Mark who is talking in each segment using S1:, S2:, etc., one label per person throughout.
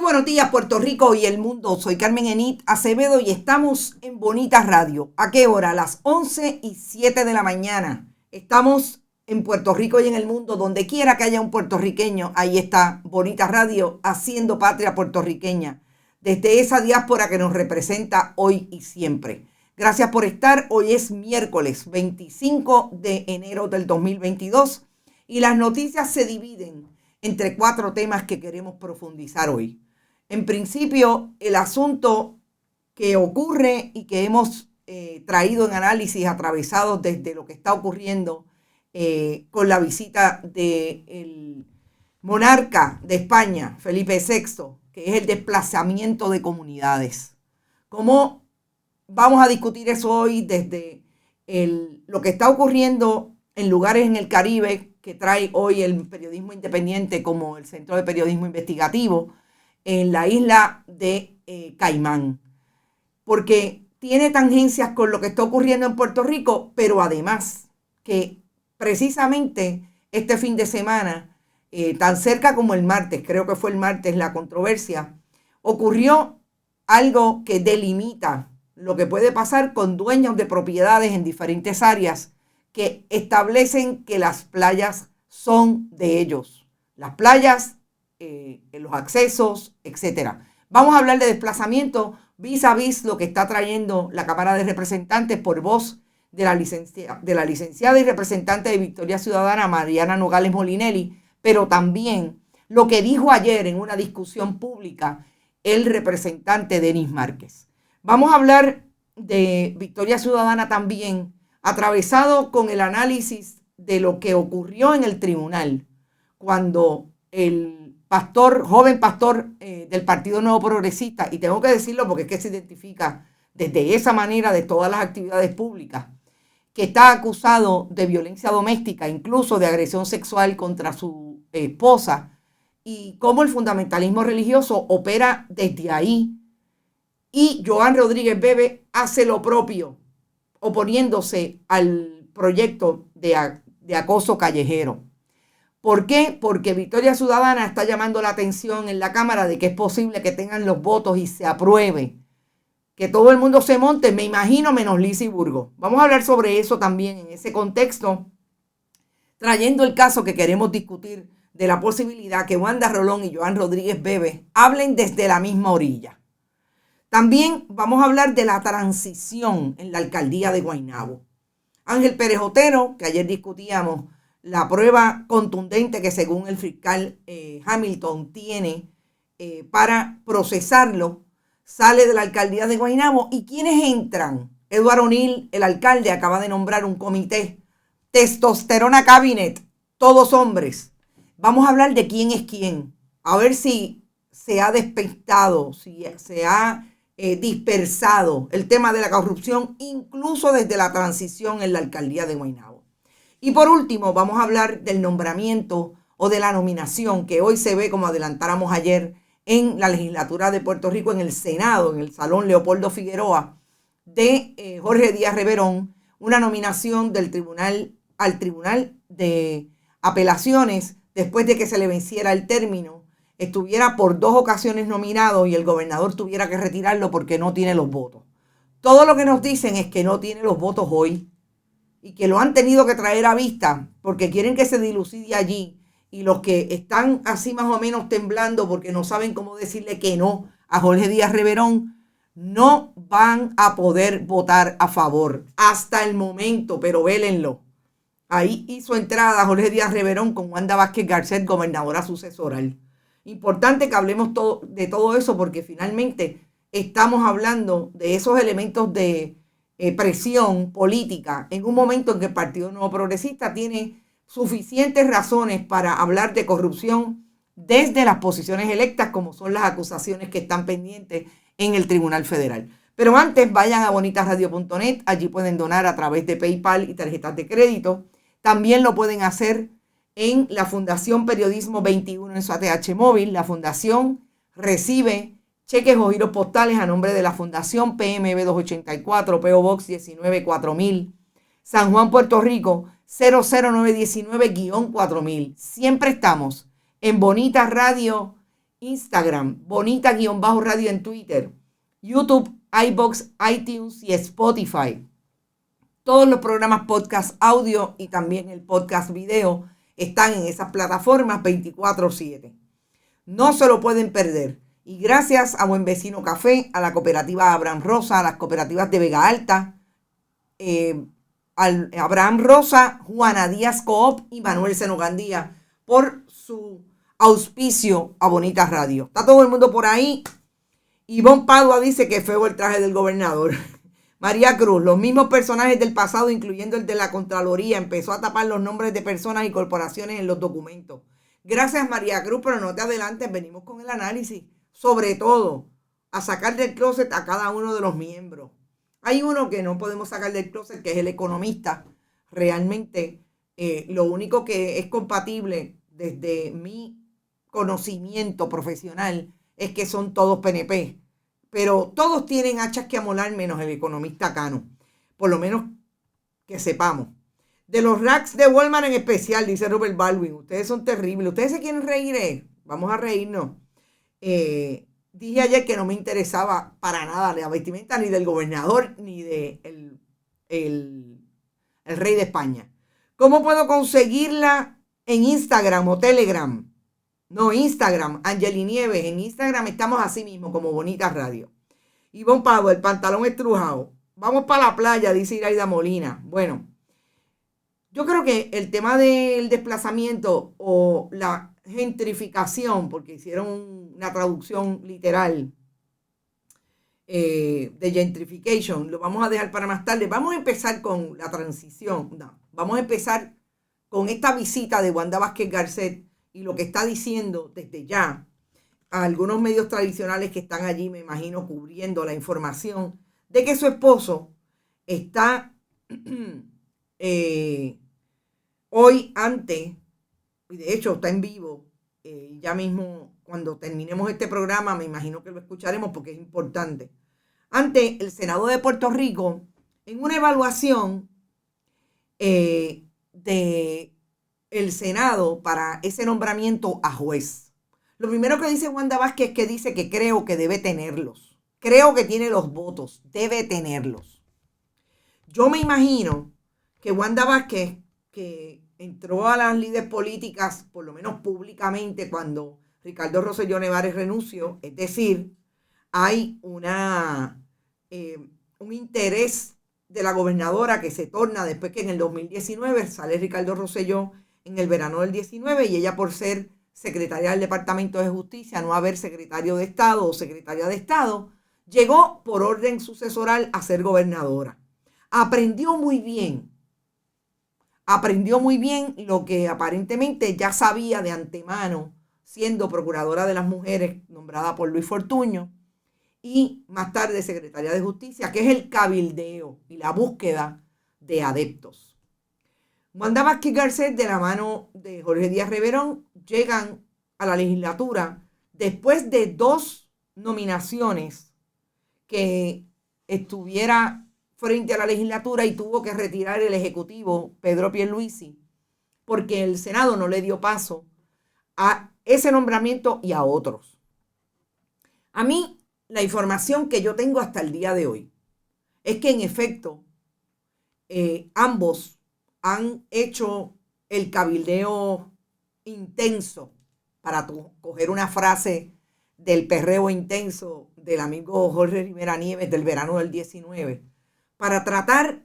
S1: buenos días, Puerto Rico y el mundo. Soy Carmen Enit Acevedo y estamos en Bonita Radio. ¿A qué hora? A las 11:07 de la mañana. Estamos en Puerto Rico y en el mundo. Donde quiera que haya un puertorriqueño, ahí está Bonita Radio haciendo patria puertorriqueña. Desde esa diáspora que nos representa hoy y siempre. Gracias por estar. Hoy es miércoles 25 de enero del 2022 y las noticias se dividen entre 4 temas que queremos profundizar hoy. En principio, el asunto que ocurre y que hemos traído en análisis atravesado desde lo que está ocurriendo con la visita del monarca de España, Felipe VI, que es el desplazamiento de comunidades. ¿Cómo vamos a discutir eso hoy desde lo que está ocurriendo en lugares en el Caribe que trae hoy el periodismo independiente como el Centro de Periodismo Investigativo en la isla de Caimán? Porque tiene tangencias con lo que está ocurriendo en Puerto Rico, pero además que precisamente este fin de semana, tan cerca como el martes, creo que fue el martes la controversia, ocurrió algo que delimita lo que puede pasar con dueños de propiedades en diferentes áreas que establecen que las playas son de ellos. Las playas, los accesos, etc. Vamos a hablar de desplazamiento vis a vis lo que está trayendo la Cámara de Representantes por voz de la licenciada y representante de Victoria Ciudadana, Mariana Nogales Molinelli, pero también lo que dijo ayer en una discusión pública el representante Denis Márquez. Vamos a hablar de Victoria Ciudadana también, atravesado con el análisis de lo que ocurrió en el tribunal cuando el joven pastor del Partido Nuevo Progresista, y tengo que decirlo porque es que se identifica desde esa manera de todas las actividades públicas, que está acusado de violencia doméstica, incluso de agresión sexual contra su esposa, y cómo el fundamentalismo religioso opera desde ahí. Y Joan Rodríguez Bebe hace lo propio, oponiéndose al proyecto de acoso callejero. ¿Por qué? Porque Victoria Ciudadana está llamando la atención en la Cámara de que es posible que tengan los votos y se apruebe, que todo el mundo se monte, me imagino, menos Lizy Burgos. Vamos a hablar sobre eso también en ese contexto, trayendo el caso que queremos discutir de la posibilidad que Wanda Rolón y Joan Rodríguez Bebe hablen desde la misma orilla. También vamos a hablar de la transición en la alcaldía de Guaynabo. Ángel Pérez Otero, que ayer discutíamos la prueba contundente que según el fiscal Hamilton tiene para procesarlo, sale de la alcaldía de Guaynabo. ¿Y quiénes entran? Eduardo O'Neill, el alcalde, acaba de nombrar un comité, Testosterona Cabinet, todos hombres. Vamos a hablar de quién es quién, a ver si se ha despistado, si se ha dispersado el tema de la corrupción, incluso desde la transición en la alcaldía de Guaynabo. Y por último, vamos a hablar del nombramiento o de la nominación que hoy se ve, como adelantáramos ayer, en la legislatura de Puerto Rico, en el Senado, en el Salón Leopoldo Figueroa, de Jorge Díaz Reverón, una nominación del tribunal al Tribunal de Apelaciones después de que se le venciera el término, estuviera por 2 ocasiones nominado y el gobernador tuviera que retirarlo porque no tiene los votos. Todo lo que nos dicen es que no tiene los votos hoy y que lo han tenido que traer a vista porque quieren que se dilucide allí, y los que están así más o menos temblando porque no saben cómo decirle que no a Jorge Díaz Reverón no van a poder votar a favor hasta el momento, pero vélenlo. Ahí hizo entrada Jorge Díaz Reverón con Wanda Vázquez Garcet, gobernadora sucesoral. Importante que hablemos de todo eso porque finalmente estamos hablando de esos elementos de presión política en un momento en que el Partido Nuevo Progresista tiene suficientes razones para hablar de corrupción desde las posiciones electas, como son las acusaciones que están pendientes en el Tribunal Federal. Pero antes, vayan a bonitasradio.net, allí pueden donar a través de PayPal y tarjetas de crédito. También lo pueden hacer en la Fundación Periodismo 21 en su ATH móvil. La Fundación recibe cheques o giros postales a nombre de la Fundación PMB 284, PO Box 19 4000, San Juan, Puerto Rico 00919-4000. Siempre estamos en Bonita Radio Instagram, Bonita-Radio en Twitter, YouTube, iVoox, iTunes y Spotify. Todos los programas podcast audio y también el podcast video están en esas plataformas 24/7. No se lo pueden perder. Y gracias a Buen Vecino Café, a la cooperativa Abraham Rosa, a las cooperativas de Vega Alta, al Abraham Rosa, Juana Díaz Coop y Manuel Senogandía por su auspicio a Bonita Radio. Está todo el mundo por ahí. Ivonne Padua dice que feo el traje del gobernador. María Cruz, los mismos personajes del pasado, incluyendo el de la Contraloría, empezó a tapar los nombres de personas y corporaciones en los documentos. Gracias, María Cruz, pero no te adelantes, venimos con el análisis. Sobre todo, a sacar del closet a cada uno de los miembros. Hay uno que no podemos sacar del closet, que es el economista. Realmente, lo único que es compatible desde mi conocimiento profesional es que son todos PNP. Pero todos tienen hachas que amolar menos el economista Cano. Por lo menos que sepamos. De los racks de Walmart en especial, dice Robert Baldwin. Ustedes son terribles. ¿Ustedes se quieren reír? Vamos a reírnos. Dije ayer que no me interesaba para nada la vestimenta ni del gobernador ni de el rey de España. ¿Cómo puedo conseguirla en Instagram o Telegram? No, Instagram, Angeli Nieves. En Instagram estamos así mismo, como Bonita Radio. Ivonne Padua, el pantalón estrujado. Vamos para la playa, dice Iraida Molina. Bueno, yo creo que el tema del desplazamiento o la gentrificación, porque hicieron una traducción literal de gentrification, lo vamos a dejar para más tarde. Vamos a empezar con la transición. No, vamos a empezar con esta visita de Wanda Vázquez Garcet y lo que está diciendo desde ya a algunos medios tradicionales que están allí, me imagino, cubriendo la información de que su esposo está hoy ante, y de hecho está en vivo, ya mismo cuando terminemos este programa, me imagino que lo escucharemos porque es importante, ante el Senado de Puerto Rico en una evaluación de el Senado para ese nombramiento a juez. Lo primero que dice Wanda Vázquez es que dice que creo que debe tenerlos. Creo que tiene los votos, debe tenerlos. Yo me imagino que Wanda Vázquez, que entró a las lides políticas, por lo menos públicamente, cuando Ricardo Rosselló Nevares renunció, es decir, hay un interés de la gobernadora que se torna después que en el 2019 sale Ricardo Rosselló en el verano del 19 y ella, por ser secretaria del Departamento de Justicia, no haber secretario de Estado o secretaria de Estado, llegó por orden sucesoral a ser gobernadora. Aprendió muy bien lo que aparentemente ya sabía de antemano, siendo procuradora de las mujeres nombrada por Luis Fortuño y más tarde secretaria de Justicia, que es el cabildeo y la búsqueda de adeptos. Wanda Vázquez Garcet, de la mano de Jorge Díaz Reverón, llegan a la legislatura después de 2 nominaciones que estuviera frente a la legislatura y tuvo que retirar el ejecutivo Pedro Pierluisi porque el Senado no le dio paso a ese nombramiento y a otros. A mí, la información que yo tengo hasta el día de hoy es que en efecto ambos han hecho el cabildeo intenso, para coger una frase del perreo intenso del amigo Jorge Rivera Nieves del verano del 19, para tratar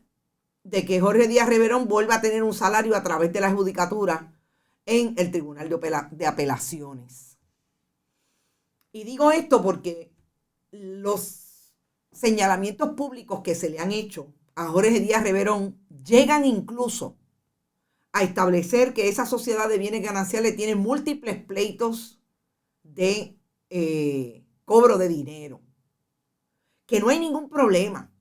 S1: de que Jorge Díaz Reverón vuelva a tener un salario a través de la judicatura en el Tribunal de Apelaciones. Y digo esto porque los señalamientos públicos que se le han hecho a Jorge Díaz Reverón llegan incluso a establecer que esa sociedad de bienes gananciales tiene múltiples pleitos de cobro de dinero. Que no hay ningún problema.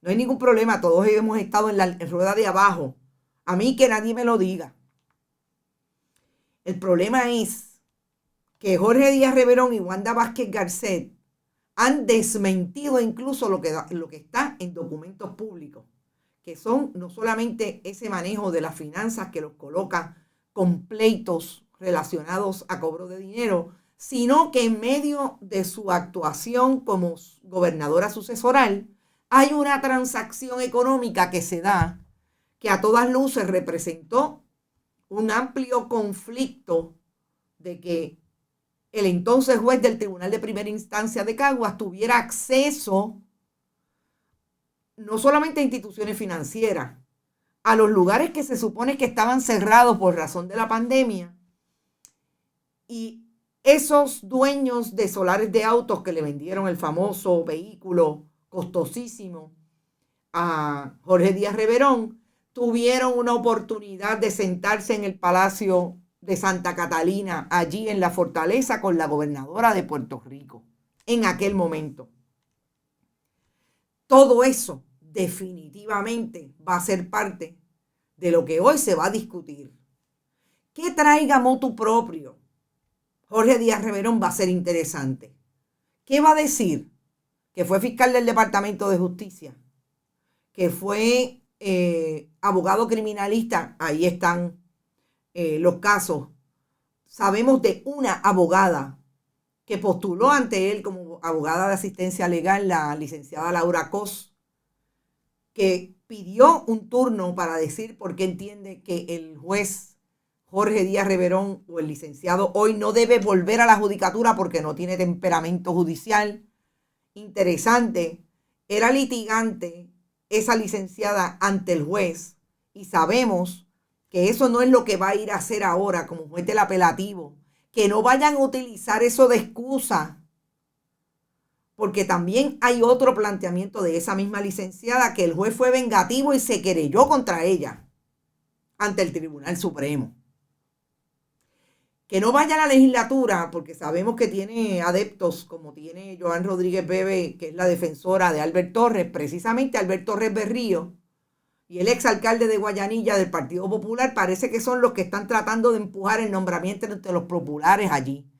S1: No hay ningún problema. Todos hemos estado en la rueda de abajo. A mí que nadie me lo diga. El problema es que Jorge Díaz Reverón y Wanda Vázquez Garcet han desmentido incluso lo que está en documentos públicos, que son no solamente ese manejo de las finanzas que los coloca con pleitos relacionados a cobro de dinero, sino que en medio de su actuación como gobernadora sucesoral hay una transacción económica que se da que a todas luces representó un amplio conflicto de que el entonces juez del Tribunal de Primera Instancia de Caguas tuviera acceso no solamente a instituciones financieras, a los lugares que se supone que estaban cerrados por razón de la pandemia, y esos dueños de solares de autos que le vendieron el famoso vehículo costosísimo a Jorge Díaz Reverón tuvieron una oportunidad de sentarse en el Palacio de Santa Catalina, allí en la fortaleza, con la gobernadora de Puerto Rico en aquel momento. Todo eso definitivamente va a ser parte de lo que hoy se va a discutir. ¿Qué traiga motu propio Jorge Díaz Reverón? Va a ser interesante. ¿Qué va a decir? Que fue fiscal del Departamento de Justicia, que fue abogado criminalista. Ahí están los casos. Sabemos de una abogada que postuló ante él como abogada de asistencia legal, la licenciada Laura Cos, que pidió un turno para decir por qué entiende que el juez Jorge Díaz Reverón o el licenciado hoy no debe volver a la judicatura porque no tiene temperamento judicial. Interesante, era litigante esa licenciada ante el juez, y sabemos que eso no es lo que va a ir a hacer ahora como juez del apelativo. Que no vayan a utilizar eso de excusa, porque también hay otro planteamiento de esa misma licenciada, que el juez fue vengativo y se querelló contra ella ante el Tribunal Supremo. Que no vaya a la legislatura, porque sabemos que tiene adeptos, como tiene Joan Rodríguez Bebe, que es la defensora de Albert Torres, precisamente Albert Torres Berrío, y el exalcalde de Guayanilla del Partido Popular, parece que son los que están tratando de empujar el nombramiento entre los populares allí.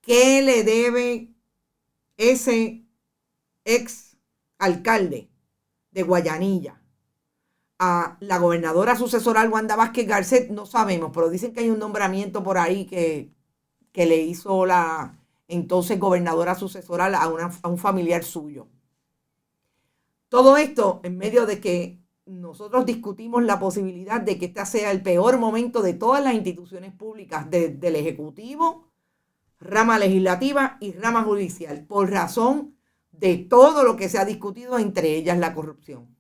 S1: ¿Qué le debe ese exalcalde de Guayanilla a la gobernadora sucesoral Wanda Vázquez Garcet? No sabemos, pero dicen que hay un nombramiento por ahí que le hizo la entonces gobernadora sucesoral a un familiar suyo. Todo esto en medio de que nosotros discutimos la posibilidad de que este sea el peor momento de todas las instituciones públicas, del Ejecutivo, rama legislativa y rama judicial, por razón de todo lo que se ha discutido, entre ellas la corrupción.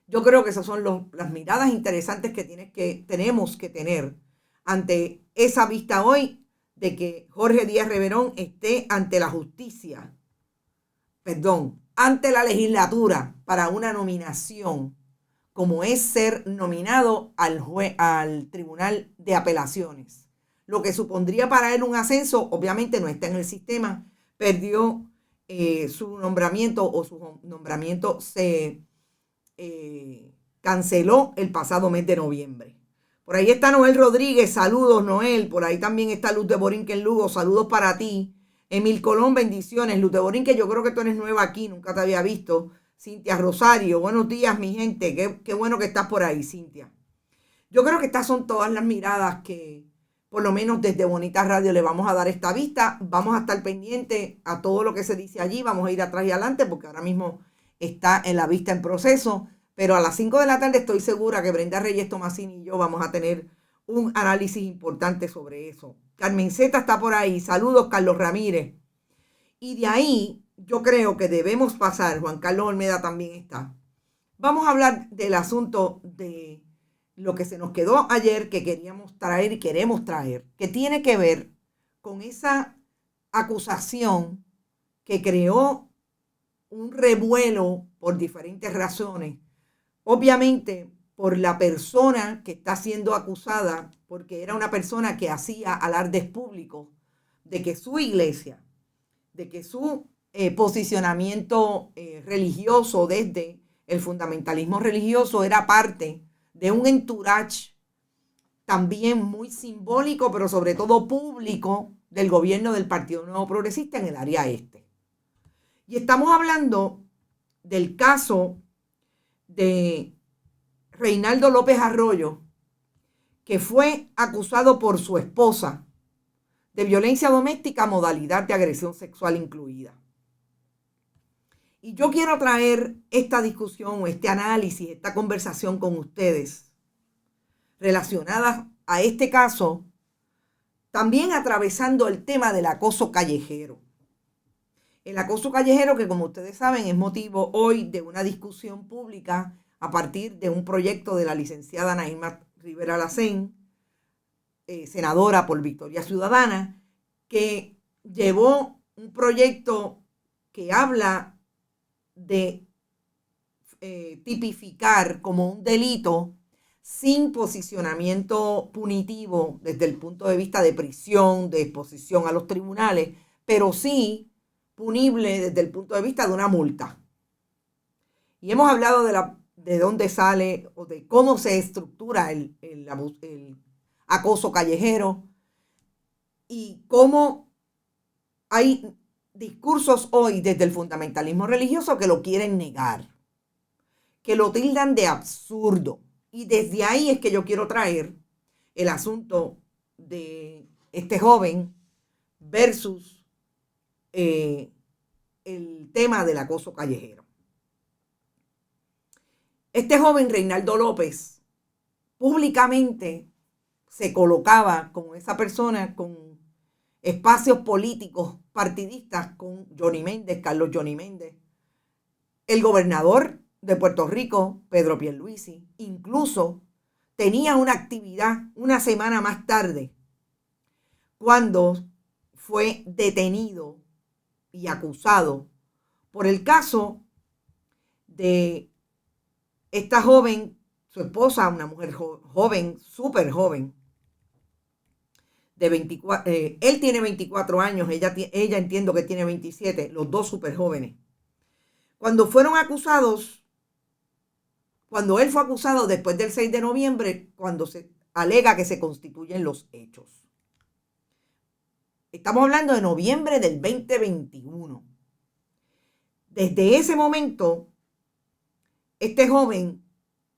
S1: Yo creo que esas son las miradas interesantes que tenemos que tener ante esa vista hoy de que Jorge Díaz Reverón esté ante la justicia, ante la legislatura para una nominación, como es ser nominado al Tribunal de Apelaciones. Lo que supondría para él un ascenso, obviamente no está en el sistema, perdió su nombramiento, o su nombramiento se canceló el pasado mes de noviembre. Por ahí está Noel Rodríguez, saludos Noel. Por ahí también está Luz de Borinque en Lugo, saludos para ti. Emil Colón, bendiciones. Luz de Borinque, yo creo que tú eres nueva aquí, nunca te había visto. Cintia Rosario, buenos días mi gente, qué bueno que estás por ahí, Cintia. Yo creo que estas son todas las miradas que por lo menos desde Bonita Radio le vamos a dar esta vista. Vamos a estar pendientes a todo lo que se dice allí, vamos a ir atrás y adelante porque ahora mismo está en la vista en proceso, pero a las 5 de la tarde estoy segura que Brenda Reyes Tomasini y yo vamos a tener un análisis importante sobre eso. Carmen Zeta está por ahí, saludos Carlos Ramírez. Y de ahí yo creo que debemos pasar, Juan Carlos Olmeda también está. Vamos a hablar del asunto de lo que se nos quedó ayer, que queríamos traer y queremos traer, que tiene que ver con esa acusación que creó un revuelo por diferentes razones. Obviamente por la persona que está siendo acusada, porque era una persona que hacía alardes públicos de que su iglesia, de que su posicionamiento religioso desde el fundamentalismo religioso era parte de un entourage también muy simbólico, pero sobre todo público, del gobierno del Partido Nuevo Progresista en el área este. Y estamos hablando del caso de Reinaldo López Arroyo, que fue acusado por su esposa de violencia doméstica, modalidad de agresión sexual incluida. Y yo quiero traer esta discusión o este análisis, esta conversación con ustedes relacionadas a este caso, también atravesando el tema del acoso callejero. El acoso callejero que, como ustedes saben, es motivo hoy de una discusión pública a partir de un proyecto de la licenciada Naima Rivera Lacén, senadora por Victoria Ciudadana, que llevó un proyecto que habla de tipificar como un delito sin posicionamiento punitivo desde el punto de vista de prisión, de exposición a los tribunales, pero sí punible desde el punto de vista de una multa. Y hemos hablado de dónde sale o de cómo se estructura el acoso callejero y cómo hay discursos hoy desde el fundamentalismo religioso que lo quieren negar, que lo tildan de absurdo. Y desde ahí es que yo quiero traer el asunto de este joven versus el tema del acoso callejero. Este joven, Reinaldo López, públicamente se colocaba como esa persona con espacios políticos partidistas con Johnny Méndez, Carlos Johnny Méndez, el gobernador de Puerto Rico, Pedro Pierluisi, incluso tenía una actividad una semana más tarde cuando fue detenido y acusado por el caso de esta joven, su esposa, una mujer joven, súper joven, de 24, él tiene 24 años, ella entiendo que tiene 27, los dos súper jóvenes. Cuando fueron acusados, cuando él fue acusado después del 6 de noviembre, cuando se alega que se constituyen los hechos. Estamos hablando de noviembre del 2021. Desde ese momento, este joven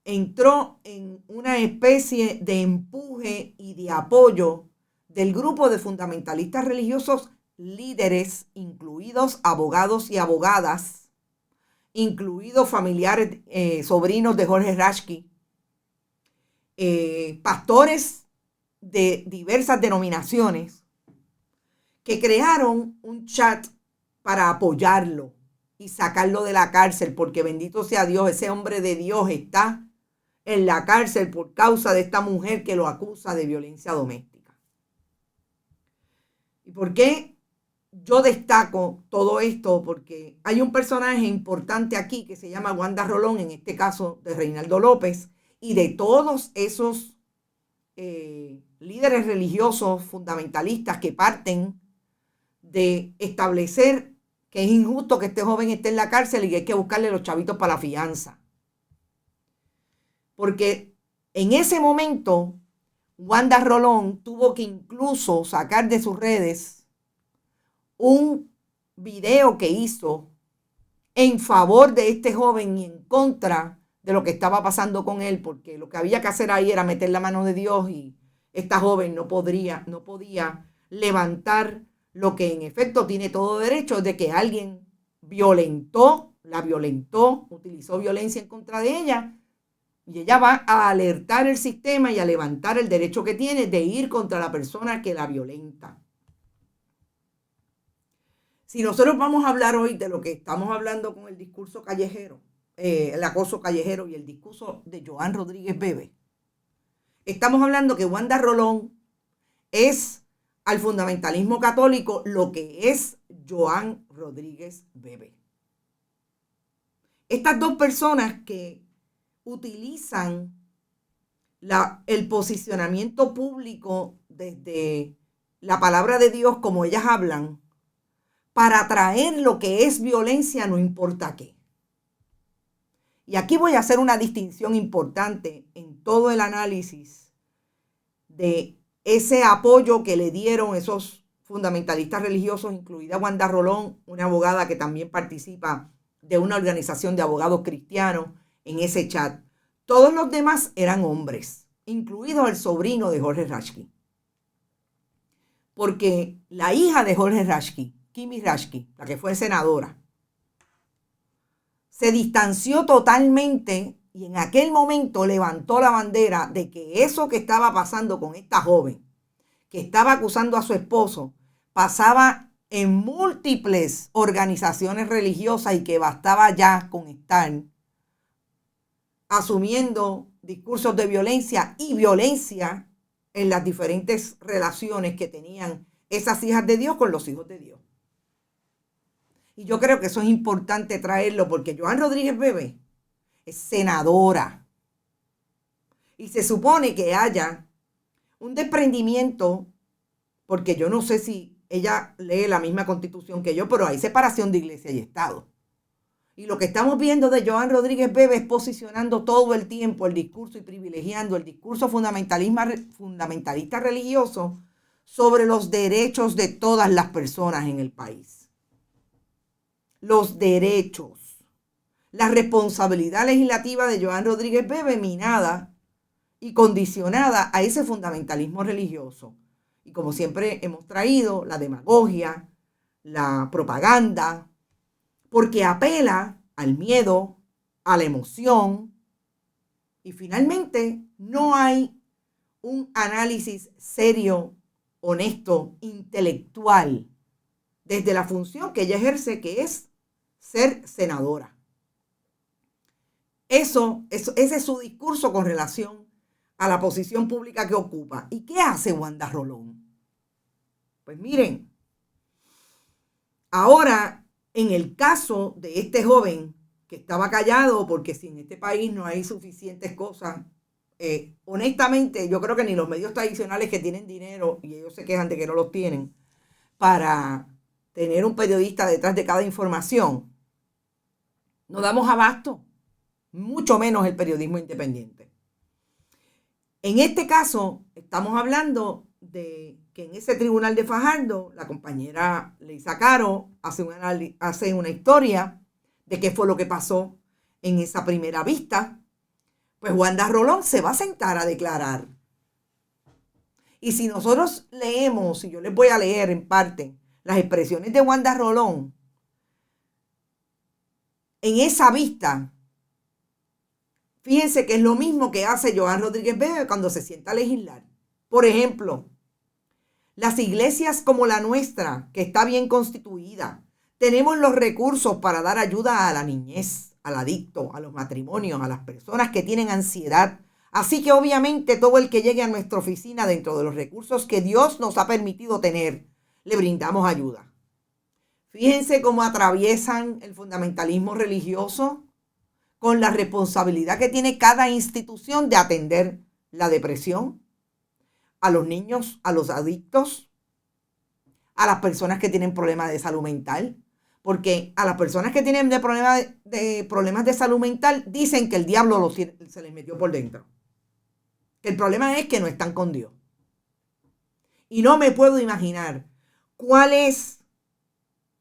S1: entró en una especie de empuje y de apoyo del grupo de fundamentalistas religiosos líderes, incluidos abogados y abogadas, incluidos familiares, sobrinos de Jorge Rashki, pastores de diversas denominaciones, que crearon un chat para apoyarlo y sacarlo de la cárcel, porque bendito sea Dios, ese hombre de Dios está en la cárcel por causa de esta mujer que lo acusa de violencia doméstica. ¿Y por qué yo destaco todo esto? Porque hay un personaje importante aquí que se llama Wanda Rolón, en este caso de Reinaldo López, y de todos esos líderes religiosos fundamentalistas que parten de establecer que es injusto que este joven esté en la cárcel y que hay que buscarle los chavitos para la fianza. Porque en ese momento Wanda Rolón tuvo que incluso sacar de sus redes un video que hizo en favor de este joven y en contra de lo que estaba pasando con él, porque lo que había que hacer ahí era meter la mano de Dios y esta joven no podía levantar lo que en efecto tiene todo derecho, de que alguien la violentó, utilizó violencia en contra de ella, y ella va a alertar el sistema y a levantar el derecho que tiene de ir contra la persona que la violenta. Si nosotros vamos a hablar hoy de lo que estamos hablando con el discurso callejero, el acoso callejero y el discurso de Joan Rodríguez Bebe, estamos hablando que Wanda Rolón es al fundamentalismo católico lo que es Joan Rodríguez Bebe. Estas dos personas que utilizan el posicionamiento público desde la palabra de Dios, como ellas hablan, para atraer lo que es violencia, no importa qué. Y aquí voy a hacer una distinción importante en todo el análisis de ese apoyo que le dieron esos fundamentalistas religiosos, incluida Wanda Rolón, una abogada que también participa de una organización de abogados cristianos en ese chat. Todos los demás eran hombres, incluido el sobrino de Jorge Rashki. porque la hija de Jorge Rashki, Kimi Rashki, la que fue senadora, se distanció totalmente y en aquel momento levantó la bandera de que eso que estaba pasando con esta joven, que estaba acusando a su esposo, pasaba en múltiples organizaciones religiosas y que bastaba ya con estar asumiendo discursos de violencia y violencia en las diferentes relaciones que tenían esas hijas de Dios con los hijos de Dios. Y yo creo que eso es importante traerlo porque Joan Rodríguez Bebe es senadora. Y se supone que haya un desprendimiento, porque yo no sé si ella lee la misma Constitución que yo, pero hay separación de iglesia y Estado. Y lo que estamos viendo de Joan Rodríguez Bebe es posicionando todo el tiempo el discurso y privilegiando el discurso fundamentalista religioso sobre los derechos de todas las personas en el país. Los derechos. La responsabilidad legislativa de Joan Rodríguez Bebe minada y condicionada a ese fundamentalismo religioso. Y como siempre hemos traído, la demagogia, la propaganda, porque apela al miedo, a la emoción, y finalmente no hay un análisis serio, honesto, intelectual, desde la función que ella ejerce, que es ser senadora. Ese es su discurso con relación a la posición pública que ocupa. ¿Y qué hace Wanda Rolón? Pues miren, ahora en el caso de este joven que estaba callado, porque si en este país no hay suficientes cosas, honestamente yo creo que ni los medios tradicionales que tienen dinero, y ellos se quejan de que no los tienen, para tener un periodista detrás de cada información, no damos abasto, mucho menos el periodismo independiente. En este caso, estamos hablando de que en ese tribunal de Fajardo, la compañera Leisa Caro hace una historia de qué fue lo que pasó en esa primera vista. Pues Wanda Rolón se va a sentar a declarar. Y si nosotros leemos, y yo les voy a leer en parte, las expresiones de Wanda Rolón, en esa vista, fíjense que es lo mismo que hace Joan Rodríguez Bebe cuando se sienta a legislar. Por ejemplo, las iglesias como la nuestra, que está bien constituida, tenemos los recursos para dar ayuda a la niñez, al adicto, a los matrimonios, a las personas que tienen ansiedad. Así que obviamente todo el que llegue a nuestra oficina dentro de los recursos que Dios nos ha permitido tener, le brindamos ayuda. Fíjense cómo atraviesan el fundamentalismo religioso con la responsabilidad que tiene cada institución de atender la depresión, a los niños, a los adictos, a las personas que tienen problemas de salud mental. Porque a las personas que tienen problemas de salud mental dicen que el diablo se les metió por dentro. El problema es que no están con Dios. Y no me puedo imaginar cuál es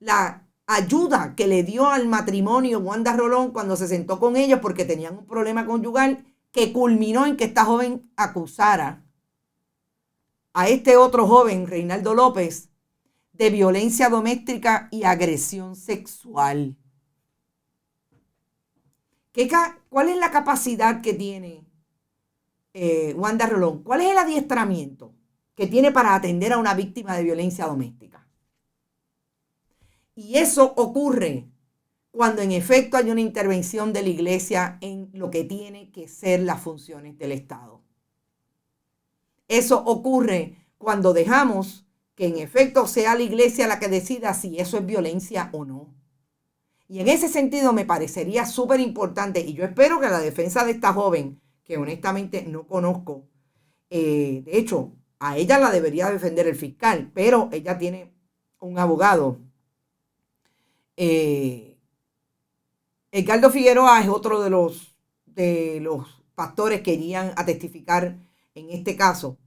S1: la ayuda que le dio al matrimonio Wanda Rolón cuando se sentó con ellos porque tenían un problema conyugal que culminó en que esta joven acusara a este otro joven, Reinaldo López, de violencia doméstica y agresión sexual. ¿Cuál es la capacidad que tiene Wanda Rolón? ¿Cuál es el adiestramiento que tiene para atender a una víctima de violencia doméstica? Y eso ocurre cuando en efecto hay una intervención de la iglesia en lo que tiene que ser las funciones del Estado. Eso ocurre cuando dejamos que en efecto sea la iglesia la que decida si eso es violencia o no. Y en ese sentido me parecería súper importante, y yo espero que la defensa de esta joven, que honestamente no conozco, de hecho, a ella la debería defender el fiscal, pero ella tiene un abogado. Edgardo Figueroa es otro de los pastores que irían a testificar en este caso.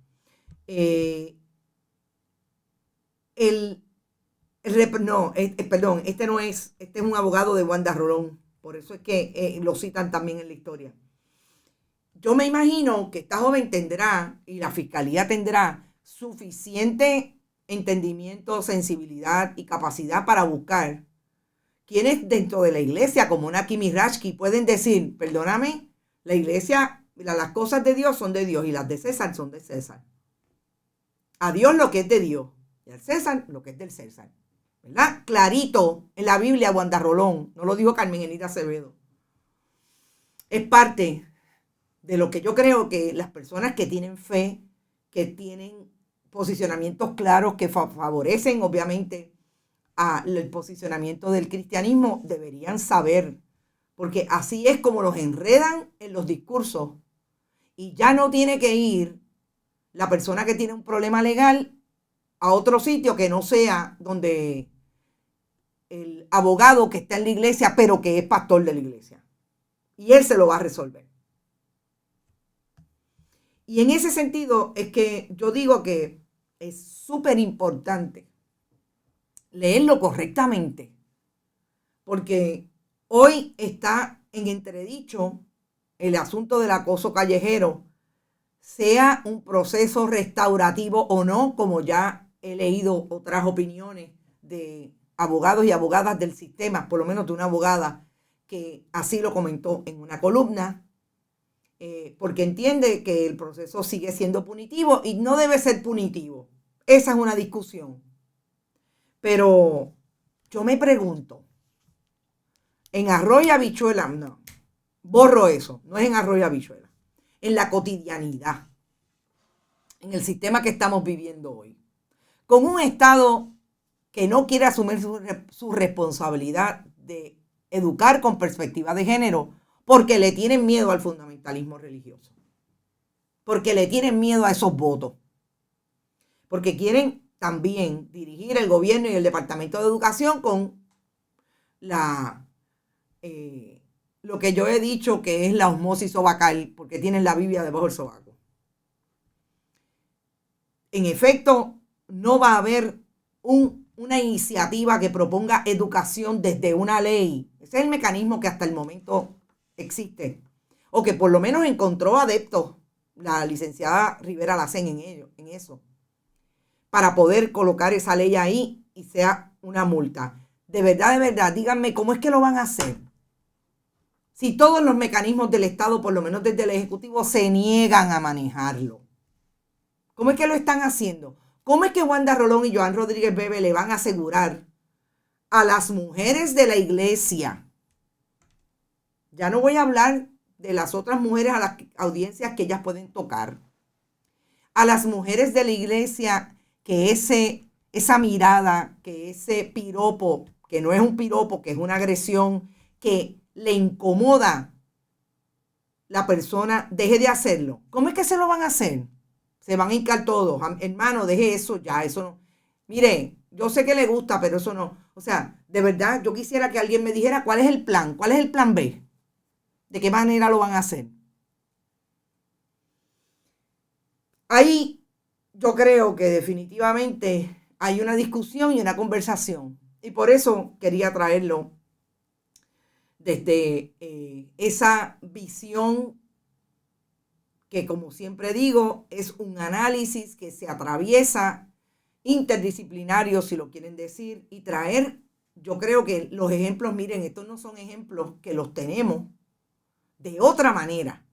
S1: Este es un abogado de Wanda Rolón, por eso es que lo citan también en la historia. Yo me imagino que esta joven tendrá, y la fiscalía tendrá, suficiente entendimiento, sensibilidad y capacidad para buscar quienes dentro de la iglesia, como una Kimi Rashki, pueden decir, perdóname, la iglesia, las cosas de Dios son de Dios y las de César son de César. A Dios lo que es de Dios y al César lo que es del César. ¿Verdad? Clarito en la Biblia, Wanda Rolón, no lo dijo Carmen Enita Acevedo. Es parte de lo que yo creo que las personas que tienen fe, que tienen posicionamientos claros, que favorecen obviamente al posicionamiento del cristianismo, deberían saber, porque así es como los enredan en los discursos y ya no tiene que ir la persona que tiene un problema legal a otro sitio que no sea donde el abogado que está en la iglesia, pero que es pastor de la iglesia. Y él se lo va a resolver. Y en ese sentido es que yo digo que es súper importante leerlo correctamente, porque hoy está en entredicho el asunto del acoso callejero, sea un proceso restaurativo o no, como ya he leído otras opiniones de abogados y abogadas del sistema, por lo menos de una abogada que así lo comentó en una columna, porque entiende que el proceso sigue siendo punitivo y no debe ser punitivo. Esa es una discusión. Pero yo me pregunto, en arroz y habichuela, no, borro eso, no es en arroz y habichuela, en la cotidianidad, en el sistema que estamos viviendo hoy, con un Estado que no quiere asumir su responsabilidad de educar con perspectiva de género, porque le tienen miedo al fundamentalismo religioso, porque le tienen miedo a esos votos, porque quieren también dirigir el gobierno y el Departamento de Educación con lo que yo he dicho que es la osmosis sobacal, porque tienen la Biblia debajo del sobaco. En efecto, no va a haber una iniciativa que proponga educación desde una ley. Ese es el mecanismo que hasta el momento existe, o que por lo menos encontró adeptos la licenciada Rivera Lacén en eso, para poder colocar esa ley ahí y sea una multa. De verdad, díganme cómo es que lo van a hacer. Si todos los mecanismos del Estado, por lo menos desde el Ejecutivo, se niegan a manejarlo. ¿Cómo es que lo están haciendo? ¿Cómo es que Wanda Rolón y Joan Rodríguez Bebe le van a asegurar a las mujeres de la iglesia? Ya no voy a hablar de las otras mujeres a las audiencias que ellas pueden tocar. A las mujeres de la iglesia que esa mirada, que ese piropo, que no es un piropo, que es una agresión, que le incomoda la persona, deje de hacerlo. ¿Cómo es que se lo van a hacer? Se van a hincar todos. Hermano, deje eso ya, eso no. Mire, yo sé que le gusta, pero eso no. O sea, de verdad, yo quisiera que alguien me dijera cuál es el plan B. ¿De qué manera lo van a hacer? Ahí yo creo que definitivamente hay una discusión y una conversación. Y por eso quería traerlo desde esa visión que, como siempre digo, es un análisis que se atraviesa interdisciplinario, si lo quieren decir, y traer, yo creo que los ejemplos, miren, estos no son ejemplos que los tenemos de otra manera.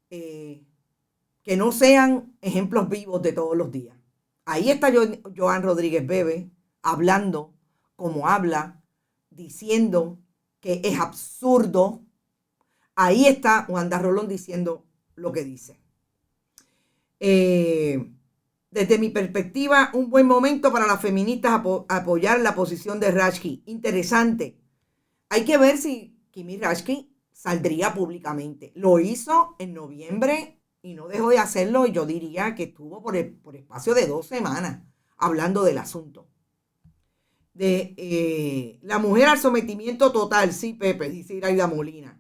S1: Que no sean ejemplos vivos de todos los días. Ahí está Joan Rodríguez Bebe hablando como habla, diciendo que es absurdo. Ahí está Wanda Rolón diciendo lo que dice. Desde mi perspectiva, un buen momento para las feministas apoyar la posición de Rashki. Interesante. Hay que ver si Kimi Rashki saldría públicamente. Lo hizo en noviembre y no dejó de hacerlo, y yo diría que estuvo por espacio de 2 semanas hablando del asunto. De la mujer al sometimiento total, sí, Pepe, dice Iraida Molina.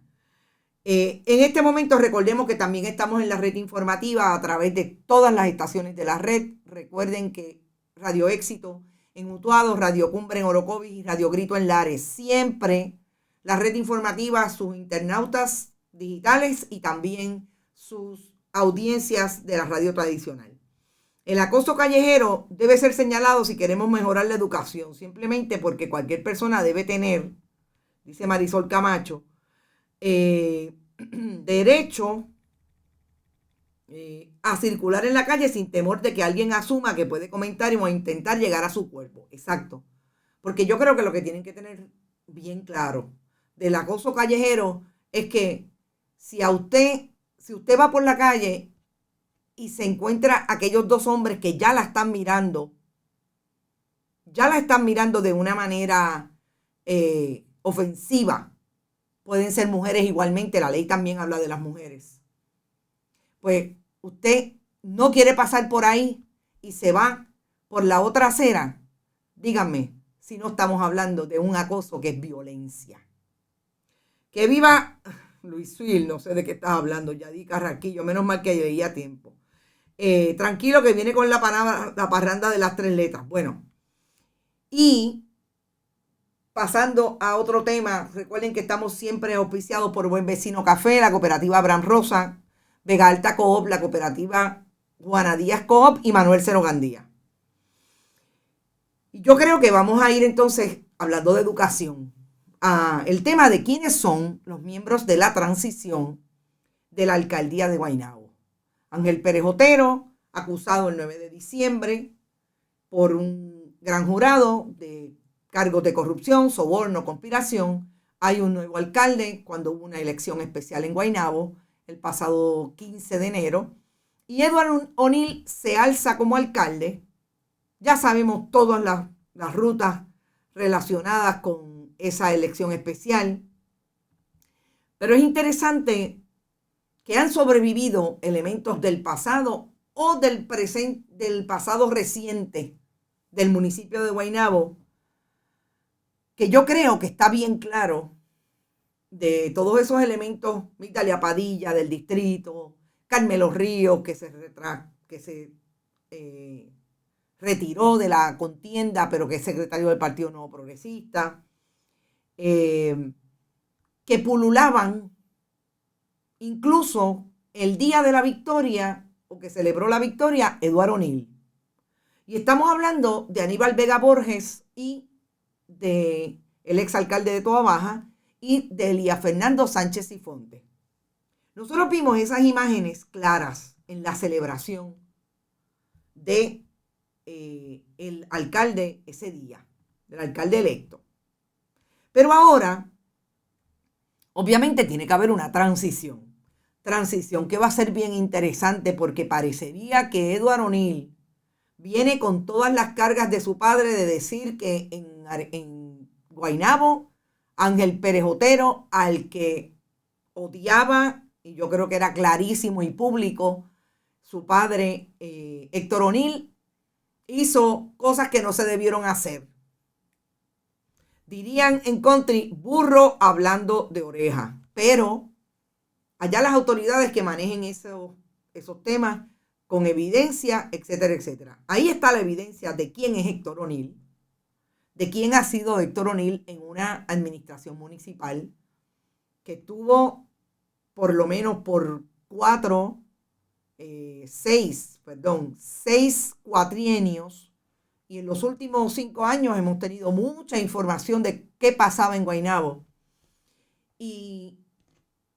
S1: En este momento recordemos que también estamos en la red informativa a través de todas las estaciones de la red. Recuerden que Radio Éxito en Utuado, Radio Cumbre en Orocovis y Radio Grito en Lares. Siempre la red informativa, sus internautas digitales y también sus audiencias de la radio tradicional. El acoso callejero debe ser señalado si queremos mejorar la educación, simplemente porque cualquier persona debe tener, dice Marisol Camacho, derecho a circular en la calle sin temor de que alguien asuma que puede comentar o intentar llegar a su cuerpo. Exacto. Porque yo creo que lo que tienen que tener bien claro del acoso callejero es que si usted va por la calle y se encuentra aquellos dos hombres que ya la están mirando de una manera ofensiva, pueden ser mujeres igualmente, la ley también habla de las mujeres. Pues usted no quiere pasar por ahí y se va por la otra acera, díganme si no estamos hablando de un acoso que es violencia. Que viva Luis Suil, no sé de qué estás hablando, Yadí Carraquillo, menos mal que veía a tiempo. Tranquilo que viene con la parranda de las 3 letras. Bueno, y pasando a otro tema, recuerden que estamos siempre auspiciados por Buen Vecino Café, la cooperativa Abraham Rosa, Vega Alta Coop, la cooperativa Juana Díaz Coop y Manuel Cero Gandía. Y yo creo que vamos a ir entonces, hablando de educación, a el tema de quiénes son los miembros de la transición de la alcaldía de Guaynabo. Ángel Pérez Otero, acusado el 9 de diciembre por un gran jurado de cargos de corrupción, soborno, conspiración. Hay un nuevo alcalde cuando hubo una elección especial en Guaynabo el pasado 15 de enero. Y Edward O'Neill se alza como alcalde. Ya sabemos todas las rutas relacionadas con esa elección especial. Pero es interesante que han sobrevivido elementos del pasado o del pasado reciente del municipio de Guaynabo, que yo creo que está bien claro de todos esos elementos, Migdalia Padilla del distrito, Carmelo Ríos, que se retiró de la contienda, pero que es secretario del Partido Nuevo Progresista, que pululaban incluso el día de la victoria, o que celebró la victoria, Eduardo O'Neill. Y estamos hablando de Aníbal Vega Borges y de el exalcalde de Toabaja y de Elías Fernando Sánchez Sifonte. Nosotros vimos esas imágenes claras en la celebración de el alcalde ese día, del alcalde electo. Pero ahora, obviamente tiene que haber una transición que va a ser bien interesante porque parecería que Edward O'Neill viene con todas las cargas de su padre de decir que en Guaynabo, Ángel Pérez Otero, al que odiaba, y yo creo que era clarísimo y público, su padre Héctor O'Neill, hizo cosas que no se debieron hacer. Dirían en country, burro hablando de oreja. Pero allá las autoridades que manejen esos temas con evidencia, etcétera, etcétera. Ahí está la evidencia de quién es Héctor O'Neill, de quién ha sido Héctor O'Neill en una administración municipal que tuvo por lo menos por 6 cuatrienios, y en los últimos 5 años hemos tenido mucha información de qué pasaba en Guaynabo. Y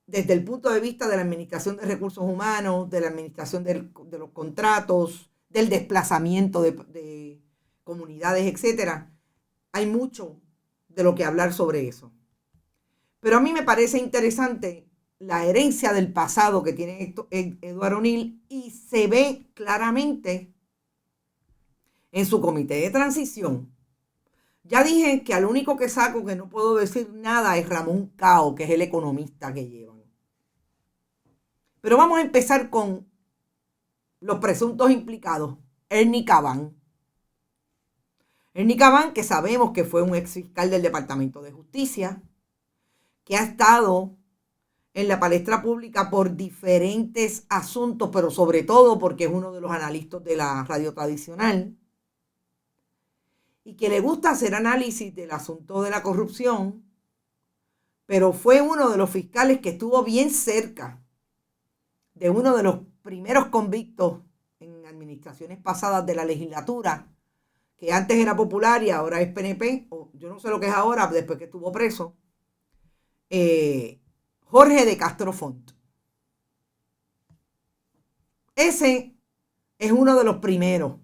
S1: desde el punto de vista de la administración de recursos humanos, de la administración de los contratos, del desplazamiento de comunidades, etcétera, hay mucho de lo que hablar sobre eso. Pero a mí me parece interesante la herencia del pasado que tiene Eduardo O'Neill y se ve claramente en su comité de transición. Ya dije que al único que saco que no puedo decir nada es Ramón Cao, que es el economista que llevan. Pero vamos a empezar con los presuntos implicados. Ernie Cabán. Ernie Cabán, que sabemos que fue un ex fiscal del Departamento de Justicia, que ha estado en la palestra pública por diferentes asuntos, pero sobre todo porque es uno de los analistas de la radio tradicional y que le gusta hacer análisis del asunto de la corrupción, pero fue uno de los fiscales que estuvo bien cerca de uno de los primeros convictos en administraciones pasadas de la legislatura, que antes era popular y ahora es PNP, o yo no sé lo que es ahora, después que estuvo preso, Jorge de Castro Font. Ese es uno de los primeros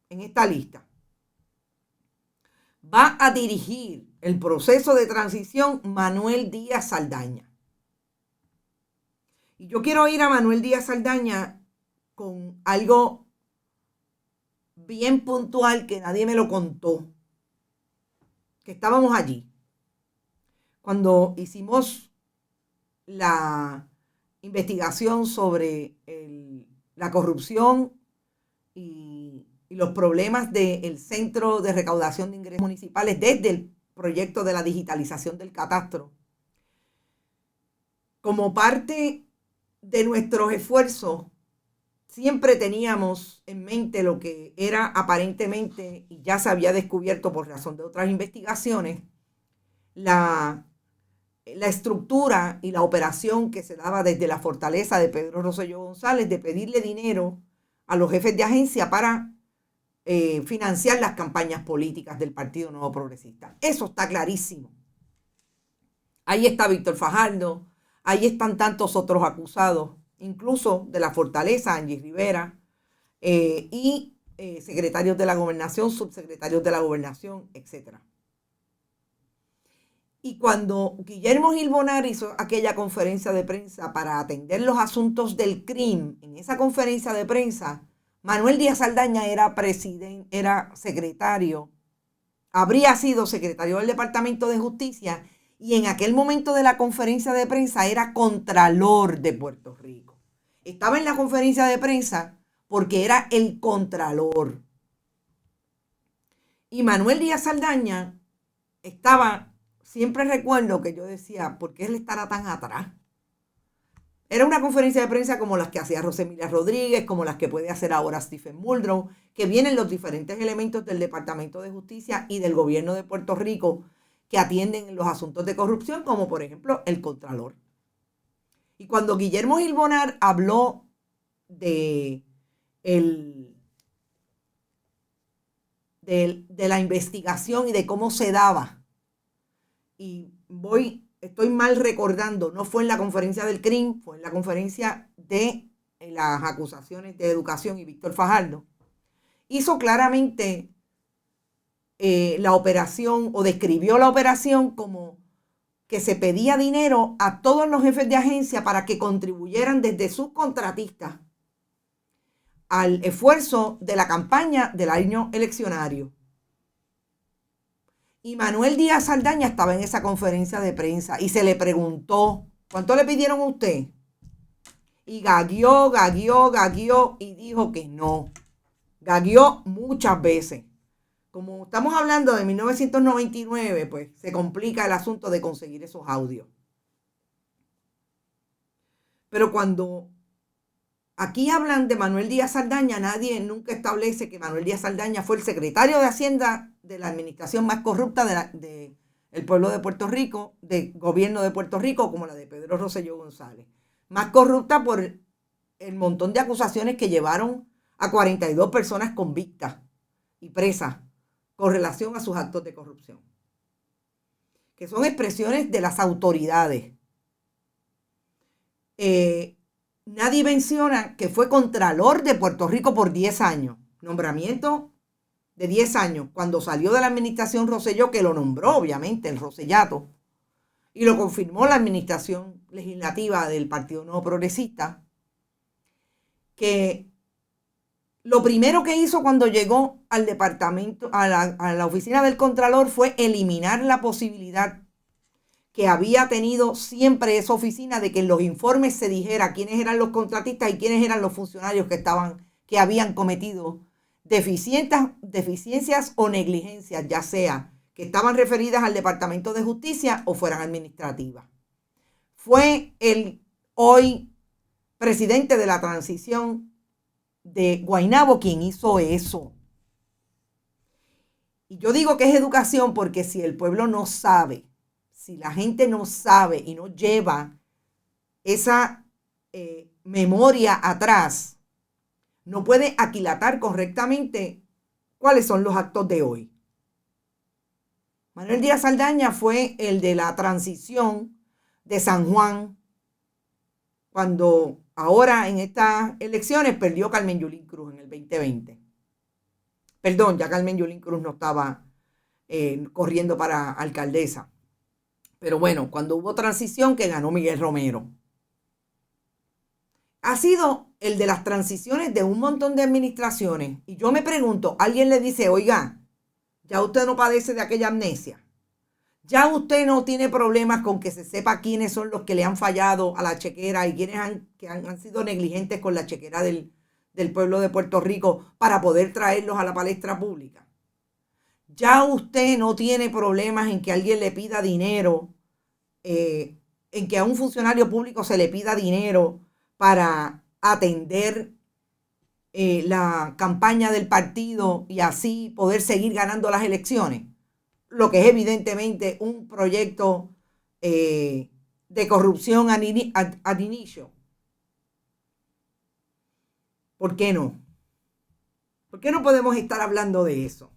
S1: en esta lista. Va a dirigir el proceso de transición Manuel Díaz Saldaña. Y yo quiero ir a Manuel Díaz Saldaña con algo bien puntual que nadie me lo contó, que estábamos allí cuando hicimos la investigación sobre la corrupción y los problemas del Centro de Recaudación de Ingresos Municipales desde el proyecto de la digitalización del catastro. Como parte de nuestros esfuerzos, siempre teníamos en mente lo que era aparentemente, y ya se había descubierto por razón de otras investigaciones, la estructura y la operación que se daba desde la fortaleza de Pedro Rosselló González de pedirle dinero a los jefes de agencia para financiar las campañas políticas del Partido Nuevo Progresista. Eso está clarísimo. Ahí está Víctor Fajardo, ahí están tantos otros acusados, incluso de la fortaleza, Angie Rivera, y secretarios de la gobernación, subsecretarios de la gobernación, etc. Y cuando Guillermo Gil Bonar hizo aquella conferencia de prensa para atender los asuntos del crimen, en esa conferencia de prensa, Manuel Díaz Saldaña era secretario, habría sido secretario del Departamento de Justicia y en aquel momento de la conferencia de prensa era contralor de Puerto Rico. Estaba en la conferencia de prensa porque era el contralor. Y Manuel Díaz Saldaña estaba, siempre recuerdo que yo decía, ¿por qué él estará tan atrás? Era una conferencia de prensa como las que hacía Rosemilia Rodríguez, como las que puede hacer ahora Stephen Muldrow, que vienen los diferentes elementos del Departamento de Justicia y del gobierno de Puerto Rico que atienden los asuntos de corrupción, como por ejemplo el Contralor. Y cuando Guillermo Gil Bonar habló de la investigación y de cómo se daba, y estoy mal recordando, no fue en la conferencia del CRIM, fue en la conferencia de las acusaciones de Educación y Víctor Fajardo, hizo claramente la operación, o describió la operación como que se pedía dinero a todos los jefes de agencia para que contribuyeran desde sus contratistas al esfuerzo de la campaña del año eleccionario. Y Manuel Díaz Saldaña estaba en esa conferencia de prensa y se le preguntó, ¿cuánto le pidieron a usted? Y gagueó y dijo que no. Gagueó muchas veces. Como estamos hablando de 1999, pues se complica el asunto de conseguir esos audios. Pero cuando aquí hablan de Manuel Díaz Saldaña, nadie nunca establece que Manuel Díaz Saldaña fue el secretario de Hacienda de la administración más corrupta del pueblo de Puerto Rico, del gobierno de Puerto Rico, como la de Pedro Rosselló González. Más corrupta por el montón de acusaciones que llevaron a 42 personas convictas y presas con relación a sus actos de corrupción, que son expresiones de las autoridades. Nadie menciona que fue Contralor de Puerto Rico por 10 años, nombramiento de 10 años, cuando salió de la administración Rosselló, que lo nombró obviamente el Rossellato, y lo confirmó la administración legislativa del Partido Nuevo Progresista, que lo primero que hizo cuando llegó al departamento, a la oficina del Contralor, fue eliminar la posibilidad que había tenido siempre esa oficina de que en los informes se dijera quiénes eran los contratistas y quiénes eran los funcionarios que habían cometido deficiencias o negligencias, ya sea que estaban referidas al Departamento de Justicia o fueran administrativas. Fue el hoy presidente de la transición de Guaynabo quien hizo eso. Y yo digo que es educación porque si el pueblo no sabe, si la gente no sabe y no lleva esa memoria atrás, no puede aquilatar correctamente cuáles son los actos de hoy. Manuel Díaz Saldaña fue el de la transición de San Juan, cuando ahora en estas elecciones perdió Carmen Yulín Cruz en el 2020. Perdón, ya Carmen Yulín Cruz no estaba corriendo para alcaldesa. Pero bueno, cuando hubo transición, que ganó Miguel Romero. Ha sido el de las transiciones de un montón de administraciones. Y yo me pregunto, alguien le dice, oiga, ya usted no padece de aquella amnesia. Ya usted no tiene problemas con que se sepa quiénes son los que le han fallado a la chequera y quiénes han sido negligentes con la chequera del pueblo de Puerto Rico para poder traerlos a la palestra pública. Ya usted no tiene problemas en que alguien le pida dinero, en que a un funcionario público se le pida dinero para atender la campaña del partido y así poder seguir ganando las elecciones. Lo que es evidentemente un proyecto de corrupción ad inicio. ¿Por qué no? ¿Por qué no podemos estar hablando de eso?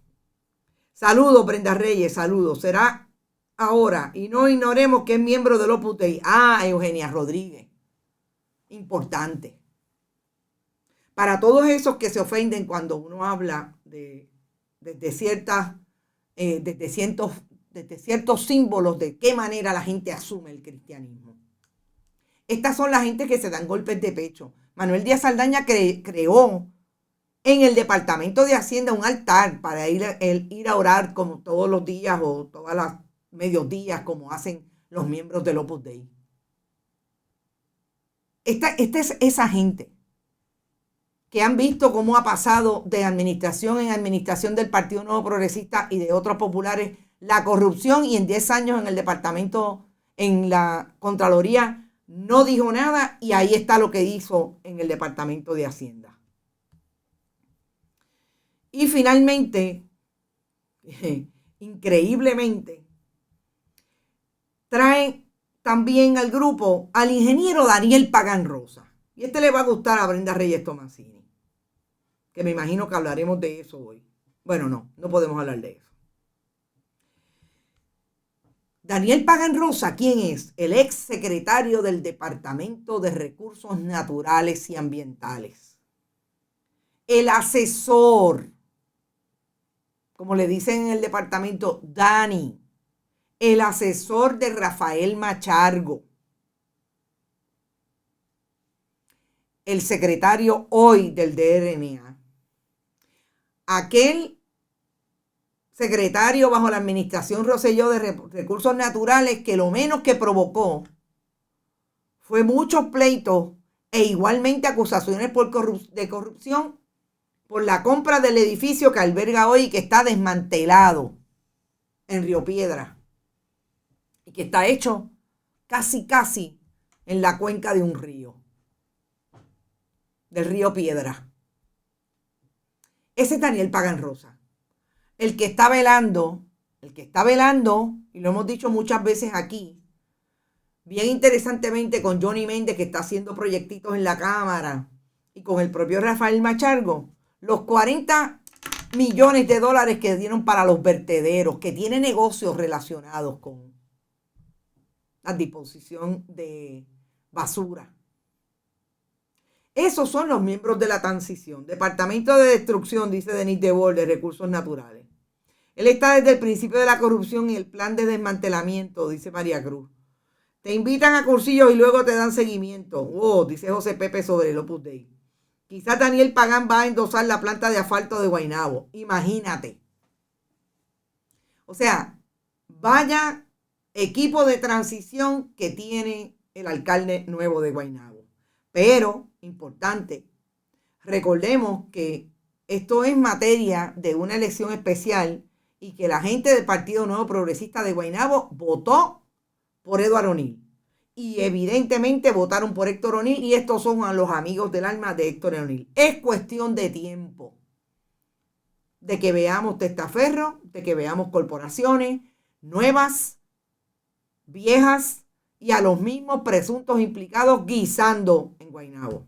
S1: Saludos, Brenda Reyes, saludos. Será ahora y no ignoremos que es miembro del Opus Dei. Eugenia Rodríguez. Importante. Para todos esos que se ofenden cuando uno habla desde ciertos símbolos de qué manera la gente asume el cristianismo. Estas son las gente que se dan golpes de pecho. Manuel Díaz Saldaña creó en el Departamento de Hacienda un altar para ir a orar como todos los días o todas las mediodías como hacen los miembros del Opus Dei. Esta es esa gente que han visto cómo ha pasado de administración en administración del Partido Nuevo Progresista y de otros populares la corrupción, y en 10 años en el departamento, en la Contraloría, no dijo nada, y ahí está lo que hizo en el Departamento de Hacienda. Y finalmente, increíblemente, trae también al grupo al ingeniero Daniel Pagán Rosa. Y le va a gustar a Brenda Reyes Tomasini, que me imagino que hablaremos de eso hoy. Bueno, no podemos hablar de eso. Daniel Pagán Rosa, ¿quién es? El ex secretario del Departamento de Recursos Naturales y Ambientales. El asesor, como le dicen en el departamento, Dani. El asesor de Rafael Machargo. El secretario hoy del DRNA. Aquel secretario bajo la administración Rosselló de Recursos Naturales que lo menos que provocó fue muchos pleitos e igualmente acusaciones de corrupción por la compra del edificio que alberga hoy y que está desmantelado en Río Piedra y que está hecho casi en la cuenca de un río, del río Piedra. Ese es Daniel Pagán Rosa. El que está velando, y lo hemos dicho muchas veces aquí, bien interesantemente con Johnny Méndez, que está haciendo proyectitos en la Cámara, y con el propio Rafael Machargo, los 40 millones de dólares que dieron para los vertederos, que tiene negocios relacionados con la disposición de basura. Esos son los miembros de la transición. Departamento de Destrucción, dice Denis Debol, de Recursos Naturales. Él está desde el principio de la corrupción y el plan de desmantelamiento, dice María Cruz. Te invitan a cursillos y luego te dan seguimiento. Dice José Pepe sobre el Opus Dei. Quizás Daniel Pagán va a endosar la planta de asfalto de Guaynabo. Imagínate. O sea, vaya equipo de transición que tiene el alcalde nuevo de Guaynabo. Pero, importante, recordemos que esto es materia de una elección especial y que la gente del Partido Nuevo Progresista de Guaynabo votó por Eduardo O'Neill. Y evidentemente votaron por Héctor O'Neill, y estos son a los amigos del alma de Héctor O'Neill. Es cuestión de tiempo de que veamos testaferros, de que veamos corporaciones nuevas, viejas, y a los mismos presuntos implicados guisando en Guaynabo.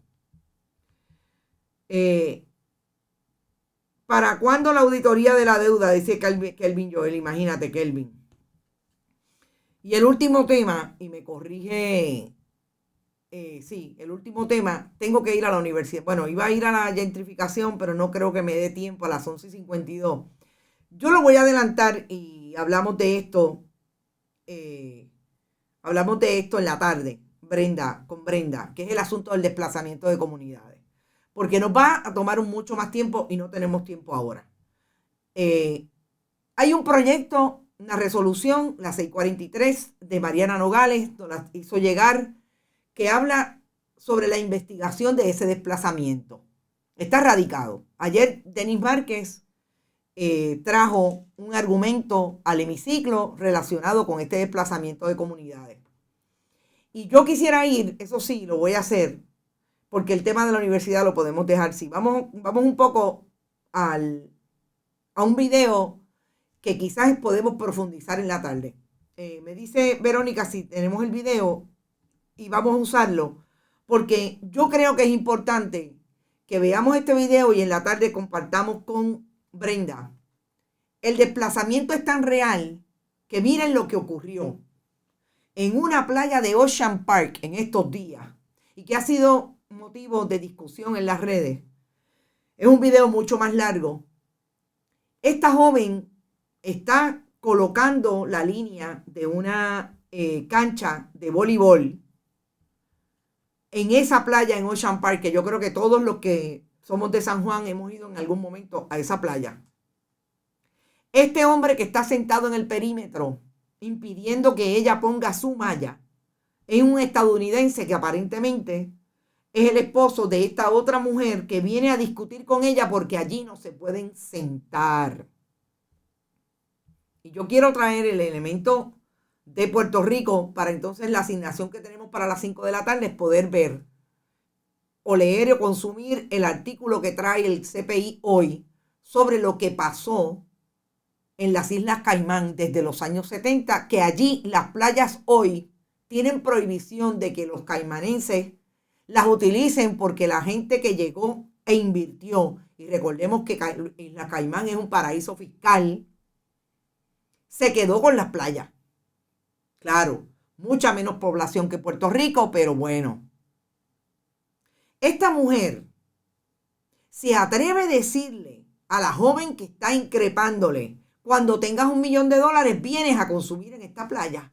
S1: ¿Para cuándo la auditoría de la deuda? Dice Kelvin Joel, imagínate, Kelvin. Y el último tema, y me corrige, sí, el último tema, tengo que ir a la universidad. Bueno, iba a ir a la gentrificación, pero no creo que me dé tiempo a las 11:52. Yo lo voy a adelantar y hablamos de esto en la tarde, con Brenda, que es el asunto del desplazamiento de comunidades. Porque nos va a tomar mucho más tiempo y no tenemos tiempo ahora. Hay un proyecto, una resolución, la 643 de Mariana Nogales, nos la hizo llegar, que habla sobre la investigación de ese desplazamiento. Está radicado. Ayer Denis Márquez trajo un argumento al hemiciclo relacionado con este desplazamiento de comunidades. Y yo quisiera ir, eso sí, lo voy a hacer, porque el tema de la universidad lo podemos dejar. Sí, vamos un poco a un video que quizás podemos profundizar en la tarde. Me dice Verónica si tenemos el video y vamos a usarlo, porque yo creo que es importante que veamos este video y en la tarde compartamos con Brenda. El desplazamiento es tan real que miren lo que ocurrió en una playa de Ocean Park en estos días y que ha sido motivo de discusión en las redes. Es un video mucho más largo. Esta joven está colocando la línea de una cancha de voleibol en esa playa en Ocean Park, que yo creo que todos los que somos de San Juan hemos ido en algún momento a esa playa. Este hombre que está sentado en el perímetro impidiendo que ella ponga su malla es un estadounidense que aparentemente es el esposo de esta otra mujer que viene a discutir con ella porque allí no se pueden sentar. Y yo quiero traer el elemento de Puerto Rico para entonces la asignación que tenemos para las 5 de la tarde es poder ver o leer o consumir el artículo que trae el CPI hoy sobre lo que pasó en las Islas Caimán desde los años 70, que allí las playas hoy tienen prohibición de que los caimanenses las utilicen porque la gente que llegó e invirtió, y recordemos que Isla Caimán es un paraíso fiscal, se quedó con las playas. Claro, mucha menos población que Puerto Rico, pero bueno. Esta mujer se atreve a decirle a la joven que está increpándole: cuando tengas $1 millón, vienes a consumir en esta playa.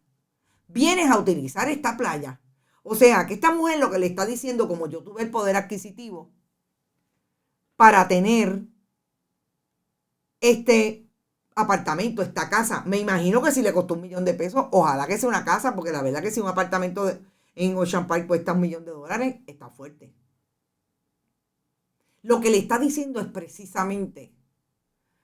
S1: Vienes a utilizar esta playa. O sea, que esta mujer lo que le está diciendo, como yo tuve el poder adquisitivo para tener este apartamento, esta casa, me imagino que si le costó $1 millón, ojalá que sea una casa, porque la verdad que si un apartamento en Ocean Park cuesta $1 millón, está fuerte. Lo que le está diciendo es precisamente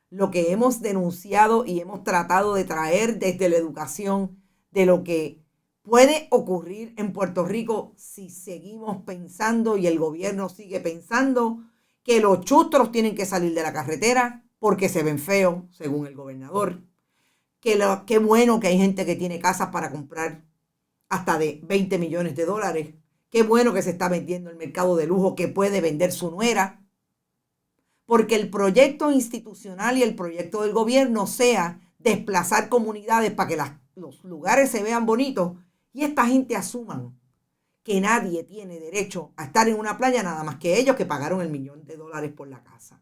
S1: lo que hemos denunciado y hemos tratado de traer desde la educación, de lo que puede ocurrir en Puerto Rico si seguimos pensando y el gobierno sigue pensando que los chustros tienen que salir de la carretera porque se ven feos, según el gobernador. Qué bueno que hay gente que tiene casas para comprar hasta de $20 millones. Qué bueno que se está vendiendo el mercado de lujo, que puede vender su nuera. Porque el proyecto institucional y el proyecto del gobierno sea desplazar comunidades para que los lugares se vean bonitos y esta gente asuman que nadie tiene derecho a estar en una playa nada más que ellos que pagaron $1 millón por la casa.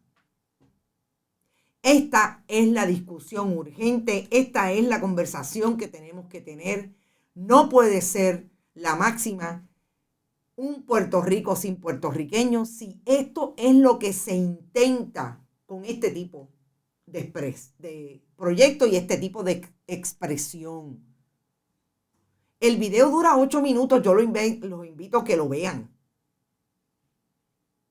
S1: Esta es la discusión urgente, esta es la conversación que tenemos que tener. No puede ser la máxima un Puerto Rico sin puertorriqueños si esto es lo que se intenta con este tipo de proyecto y este tipo de expresión. El video dura 8 minutos, yo los invito a que lo vean.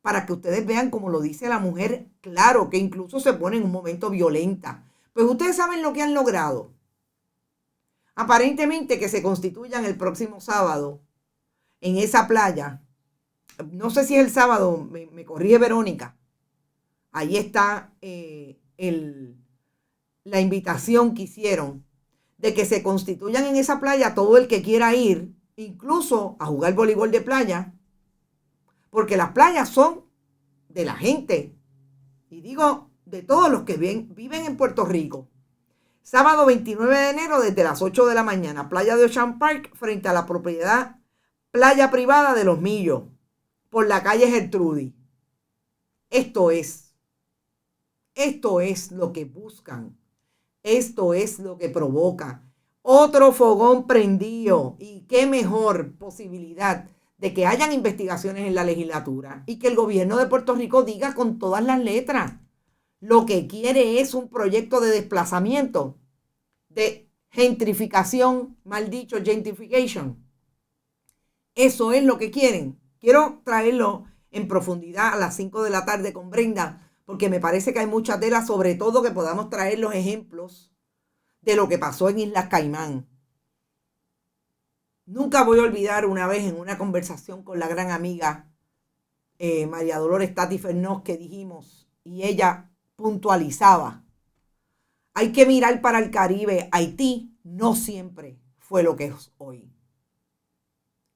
S1: Para que ustedes vean cómo lo dice la mujer, claro, que incluso se pone en un momento violenta. Pues ustedes saben lo que han logrado. Aparentemente que se constituyan el próximo sábado en esa playa. No sé si es el sábado, me corrige Verónica. Ahí está la invitación que hicieron de que se constituyan en esa playa todo el que quiera ir, incluso a jugar voleibol de playa, porque las playas son de la gente, y digo de todos los que viven en Puerto Rico. Sábado 29 de enero desde las 8 de la mañana, playa de Ocean Park frente a la propiedad playa privada de Los Millos, por la calle Gertrudis. Esto es lo que buscan, esto es lo que provoca. Otro fogón prendido, y qué mejor posibilidad de que hayan investigaciones en la legislatura y que el gobierno de Puerto Rico diga con todas las letras: lo que quiere es un proyecto de desplazamiento, de gentrificación, mal dicho, gentrification. Eso es lo que quieren. Quiero traerlo en profundidad a las 5 de la tarde con Brenda, porque me parece que hay mucha tela, sobre todo que podamos traer los ejemplos de lo que pasó en Islas Caimán. Nunca voy a olvidar una vez en una conversación con la gran amiga María Dolores Tati Fernós que dijimos, y ella puntualizaba: hay que mirar para el Caribe. Haití no siempre fue lo que es hoy.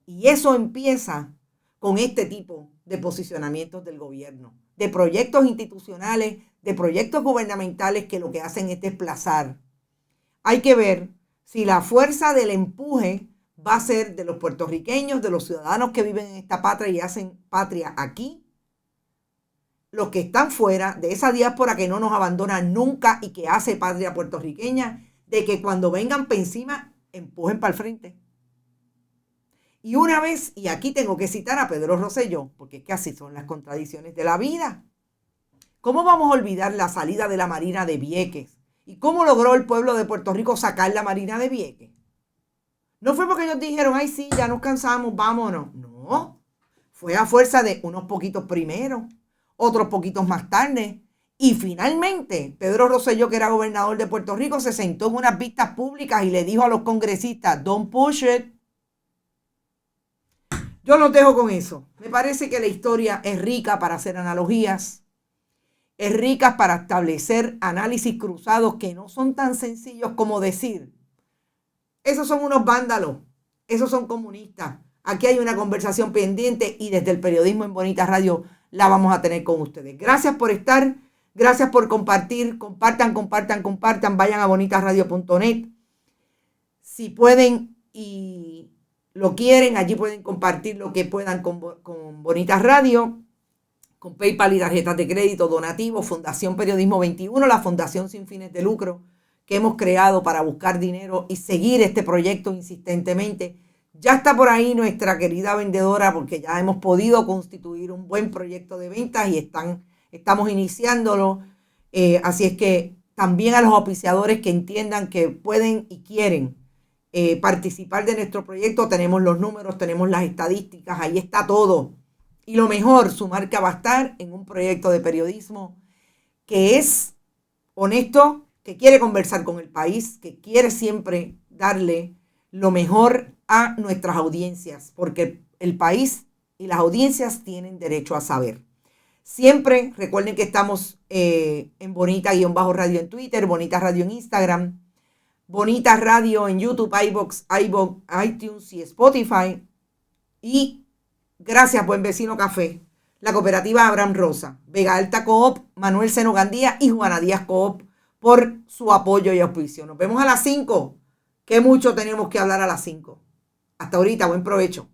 S1: Y eso empieza con este tipo de posicionamientos del gobierno, de proyectos institucionales, de proyectos gubernamentales que lo que hacen es desplazar. Hay que ver si la fuerza del empuje va a ser de los puertorriqueños, de los ciudadanos que viven en esta patria y hacen patria aquí, los que están fuera, de esa diáspora que no nos abandona nunca y que hace patria puertorriqueña, de que cuando vengan para encima, empujen para el frente. Y una vez, y aquí tengo que citar a Pedro Rosselló, porque es que así son las contradicciones de la vida. ¿Cómo vamos a olvidar la salida de la Marina de Vieques? ¿Y cómo logró el pueblo de Puerto Rico sacar la Marina de Vieques? No fue porque ellos dijeron, ay sí, ya nos cansamos, vámonos. No, fue a fuerza de unos poquitos primero, otros poquitos más tarde. Y finalmente, Pedro Rosselló, que era gobernador de Puerto Rico, se sentó en unas vistas públicas y le dijo a los congresistas, don't push it. Yo los dejo con eso. Me parece que la historia es rica para hacer analogías, es rica para establecer análisis cruzados que no son tan sencillos como decir, esos son unos vándalos, esos son comunistas. Aquí hay una conversación pendiente y desde el periodismo en Bonita Radio la vamos a tener con ustedes. Gracias por estar, gracias por compartir, compartan, vayan a bonitasradio.net. Si pueden y lo quieren, allí pueden compartir lo que puedan con Bonitas Radio, con PayPal y tarjetas de crédito, donativos, Fundación Periodismo 21, la fundación sin fines de lucro que hemos creado para buscar dinero y seguir este proyecto insistentemente. Ya está por ahí nuestra querida vendedora, porque ya hemos podido constituir un buen proyecto de ventas y estamos iniciándolo. Así es que también a los auspiciadores que entiendan que pueden y quieren participar de nuestro proyecto, tenemos los números, tenemos las estadísticas, ahí está todo. Y lo mejor, su marca va a estar en un proyecto de periodismo que es honesto, que quiere conversar con el país, que quiere siempre darle lo mejor a nuestras audiencias, porque el país y las audiencias tienen derecho a saber. Siempre recuerden que estamos en Bonita-Radio en Twitter, Bonita Radio en Instagram, Bonita Radio en YouTube, iVoox, iTunes y Spotify. Y gracias, Buen Vecino Café, la cooperativa Abraham Rosa, Vega Alta Coop, Manuel Seno Gandía y Juana Díaz Coop por su apoyo y auspicio. Nos vemos a las 5, que mucho tenemos que hablar a las 5. Hasta ahorita, buen provecho.